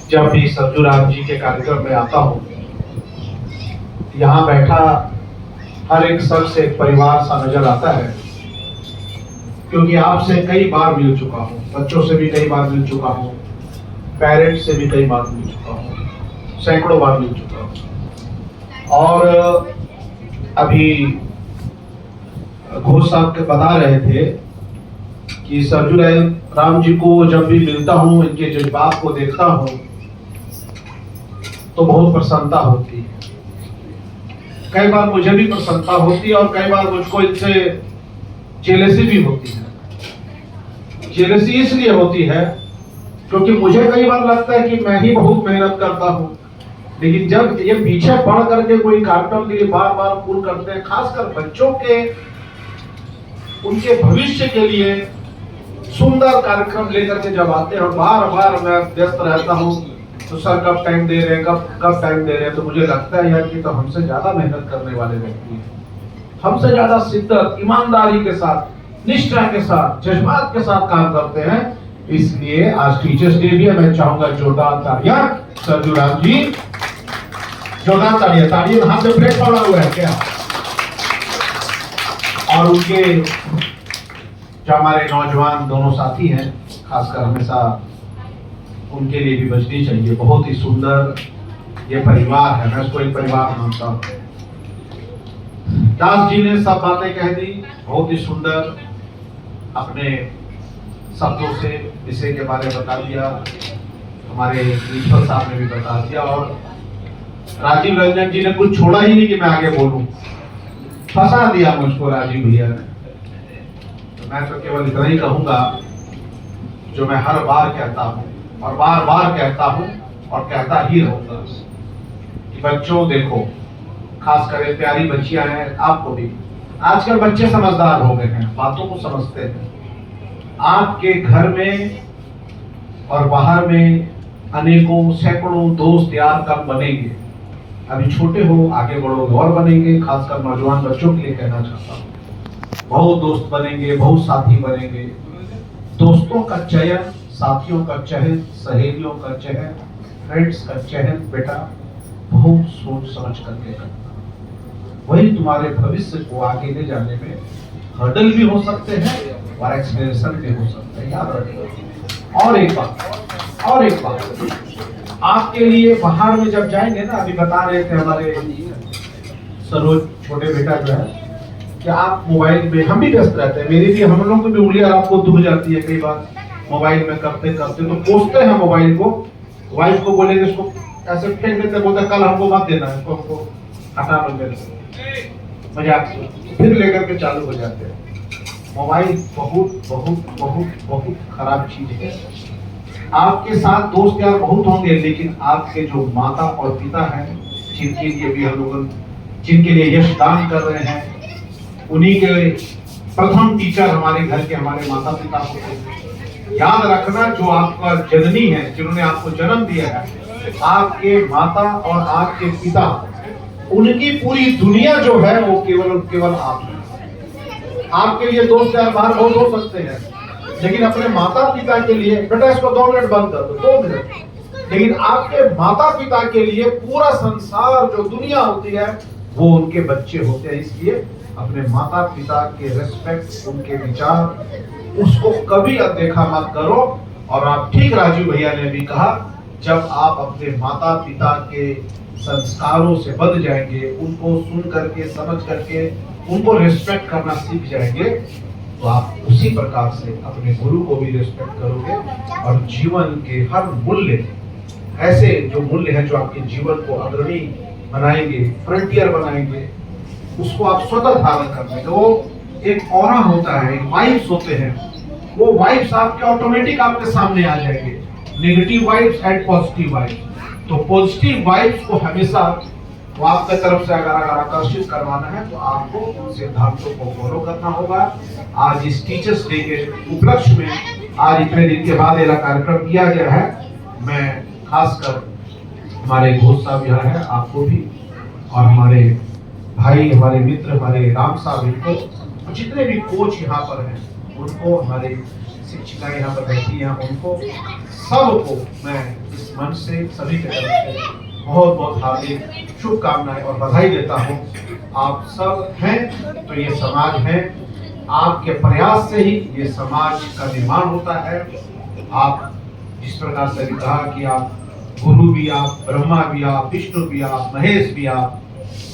जब भी सरजूराम जी के कार्यक्रम में आता हूँ, यहाँ बैठा हर एक शख्स एक परिवार सा नजर आता है, क्योंकि आपसे कई बार मिल चुका हूँ, बच्चों से भी कई बार मिल चुका हूँ, पेरेंट्स से भी कई बार मिल चुका हूँ, सैकड़ों बार मिल चुका हूँ। और अभी घोष साहब के बता रहे थे कि सरजूराम जी को जब भी मिलता हूँ, इनके जज्बात को देखता हूँ तो बहुत प्रसन्नता होती है। कई बार मुझे भी प्रसन्नता होती है और कई बार मुझको इनसे जेलसी भी होती है। जेलसी इसलिए होती है क्योंकि मुझे कई बार लगता है कि मैं ही बहुत मेहनत करता हूँ, लेकिन जब ये पीछे पढ़ करके कोई कार्यक्रम के लिए बार बार पूर्ण करते हैं, खासकर बच्चों के उनके भविष्य के लिए सुंदर कार्यक्रम लेकर के जब आते हैं और बार बार मैं व्यस्त रहता हूँ, तो सर कब टाइम दे रहे हैं, कब टाइम दे रहे हैं, तो मुझे लगता है यार कि तो हमसे ज्यादा मेहनत करने वाले व्यक्ति हैं, हमसे ज्यादा शिद्दत, ईमानदारी के साथ, निष्ठा के साथ, जज्बात के साथ काम करते हैं। इसलिए आज टीचर्स डे भी है, मैं चाहूंगा जोरदार तालियां सरजूराम जी, जोरदार तालियां। तालियां हाथ में प्लेट पड़ा हुआ है क्या? और उनके जो हमारे नौजवान दोनों साथी हैं, खासकर हमेशा उनके लिए भी बचनी चाहिए। बहुत ही सुंदर ये परिवार है, मैं इसको एक परिवार मानता हूँ। दास जी ने सब बातें कह दी, बहुत ही सुंदर अपने शब्दों से विषय के बारे में बता दिया, हमारे ईश्वर साहब ने भी बता दिया, और राजीव रंजन जी ने कुछ छोड़ा ही नहीं कि मैं आगे बोलूं, फंसा दिया मुझको राजीव भैया ने। तो मैं तो केवल इतना ही कहूंगा जो मैं हर बार कहता हूं और बार बार कहता हूं और कहता ही रहूंगा कि बच्चों देखो, खास कर प्यारी बच्चियां हैं, आपको भी आजकल बच्चे समझदार हो गए हैं, बातों को समझते हैं। आपके घर में और बाहर में अनेकों सैकड़ों दोस्त यार कब बनेंगे, अभी छोटे हो आगे बढ़ो और बनेंगे। खासकर नौजवान बच्चों के लिए कहना चाहता हूँ, बहुत दोस्त बनेंगे, बहुत साथी बनेंगे। दोस्तों का चयन, साथियों का चयन, सहेलियों का चयन, फ्रेंड्स का चयन बेटा बहुत सोच समझ करके करना, वही तुम्हारे भविष्य को आगे ले जाने में हर्डल भी हो सकते हैं और एक्सपीरियंस भी हो सकते हैं, याद रखिए। और एक बात आपके लिए बाहर में जब जाएंगे ना, अभी बता रहे थे हमारे सरोज छोटे बेटा जो है कि आप मोबाइल में, हम भी व्यस्त रहते हैं, मेरी भी, हम लोगों की भी उंगलियां आपको दुख जाती है कई बार मोबाइल में करते करते, तो पोसते हैं मोबाइल को, वाइफ को बोलेंगे इसको ऐसे फेंक देते, बोलते कल हमको मत देना, इसको हमको हटा लो मेरे से, मजाक से, फिर लेकर के चालू हो जाते हैं। मोबाइल बहुत बहुत बहुत बहुत खराब चीज है। आपके साथ दोस्त यार बहुत होंगे, लेकिन आपके जो माता और पिता हैं, जिनके लिए भी हम लोग, जिनके लिए यश दान कर रहे हैं, उन्हीं के प्रथम टीचर हमारे घर के हमारे माता पिता होते हैं। याद रखना, जो आपका जननी है, जिन्होंने आपको जन्म दिया है, आपके माता और आपके पिता, उनकी पूरी दुनिया जो है वो केवल आप हैं। आपके लिए दोस्त यार बाहर बहुत हो सकते हैं, लेकिन अपने माता पिता के लिए, बेटा इसको 2 मिनट बंद कर दो, 2 मिनट, लेकिन आपके माता पिता के लिए पूरा संसार, जो दुनिया होती है, वो उनके बच्चे होते हैं। इसलिए अपने माता पिता के रेस्पेक्ट, उनके विचार, उसको कभी अनदेखा मत करो। और आप ठीक राजीव भैया ने भी कहा, जब आप अपने माता पिता के संस्कारों से बंध जाएंगे, उनको सुन करके, समझ करके, उनको रिस्पेक्ट करना सीख जाएंगे, तो आप उसी प्रकार से अपने गुरु को भी रिस्पेक्ट करोगे और जीवन के हर मूल्य, ऐसे जो मूल्य हैं जो आपके जीवन को अग्रणी बनाएंगे, फ्रंटियर बनाएंगे, उसको आप स्वतः धारण कर लेंगे। वो एक ऑरा होता है, एक वाइब्स होते हैं, वो वाइब्स आपके ऑटोमेटिक आपके सामने आ जाएंगे, negative vibes and positive vibes. तो पॉजिटिव वाइब्स को हमेशा वो आपके तरफ से अगर आकर्षित करवाना है, तो आपको उन सिद्धांतों को फॉलो करना होगा। आज इस टीचर्स डे के उपलक्ष्य में, आज इतने दिन के बाद यह कार्यक्रम किया गया है, मैं खासकर हमारे घोष साहब यहाँ है, आपको भी और हमारे भाई, हमारे मित्र, हमारे राम साहब, इनको जितने भी कोच यहाँ पर हैं उनको, हमारे शिक्षिकाएं यहाँ पर बैठी हैं उनको, सबको मैं इस मंच से सभी की तरफ से बहुत बहुत हार्दिक शुभकामनाएं और बधाई देता हूँ। आप सब हैं तो ये समाज है, आपके प्रयास से ही ये समाज का निर्माण होता है। आप जिस प्रकार से भी कहा कि आप गुरु भी आप, ब्रह्मा भी आप, विष्णु भी आप, महेश भी आप,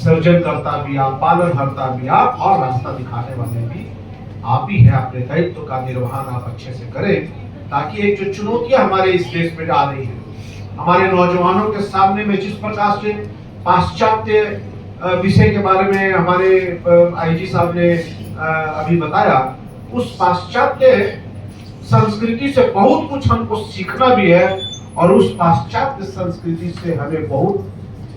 सृजनकर्ता भी आप, पालनहर्ता भी आप और रास्ता दिखाने वाले भी आप ही हैं। अपने दायित्व का निर्वहन आप अच्छे से करें ताकि एक जो चुनौतियां हमारे इस देश में आ रही है, हमारे नौजवानों के सामने में जिस प्रकार से पाश्चात्य विषय के बारे में हमारे आईजी साहब ने अभी बताया, उस पाश्चात्य संस्कृति से बहुत कुछ हमको सीखना भी है और उस पाश्चात्य संस्कृति से हमें बहुत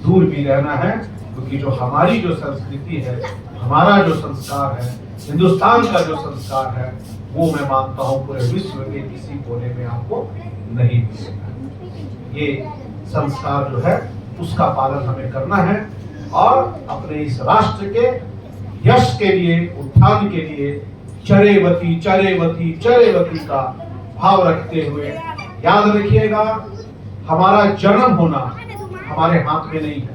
दूर भी रहना है, क्योंकि जो हमारी जो संस्कृति है, हमारा जो संस्कार है, हिंदुस्तान का जो संस्कार है, वो मैं मानता हूँ पूरे विश्व के किसी कोने में आपको नहीं मिलेगा। ये संस्कार जो है उसका पालन हमें करना है और अपने इस राष्ट्र के यश के लिए, उत्थान के लिए चरेवती चरेवती चरेवती का भाव रखते हुए याद रखिएगा, हमारा जन्म होना हमारे हाथ में नहीं है।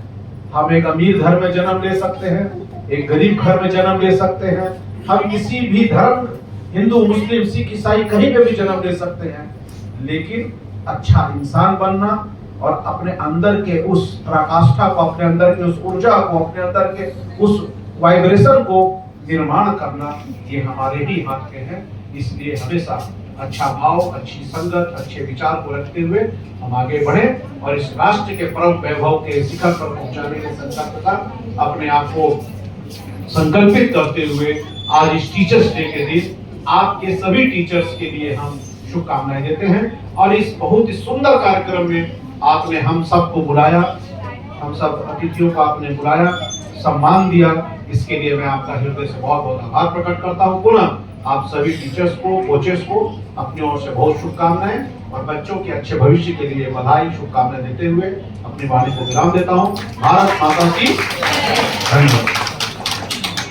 हम एक अमीर घर में जन्म ले सकते हैं, एक गरीब घर में जन्म ले सकते हैं, हम किसी भी धर्म, हिंदू, मुस्लिम, सिख, ईसाई कहीं पे भी जन्म ले सकते हैं, लेकिन अच्छा इंसान बनना और अपने अंदर के उस पराकाष्ठा को, अपने अंदर के उस ऊर्जा को, अपने अंदर के उस वाइब्रेशन को निर्माण करना, ये हमारे ही हाथ के हैं। इसलिए हमेशा अच्छा भाव, अच्छी संगत, अच्छे विचार को रखते हुए हम आगे बढ़े और इस राष्ट्र के परम वैभव के शिखर पर पहुंचाने के संकल्प का अपने आप को संकल्पित करते हुए आज इस टीचर्स डे के दिन आपके सभी टीचर्स के लिए हम शुभकामनाएं देते हैं। और इस बहुत ही सुंदर कार्यक्रम में आपने हम सबको बुलाया, हम सब अतिथियों को आपने बुलाया, सम्मान दिया, इसके लिए मैं आपका हृदय से बहुत बहुत आभार प्रकट करता हूँ। पुनः आप सभी टीचर्स को, कोचेस को अपनी ओर से बहुत शुभकामनाएं और बच्चों के अच्छे भविष्य के लिए बधाई, शुभकामनाएं देते हुए अपनी वाणी को विराम देता हूँ। भारत माता की धन्यवाद।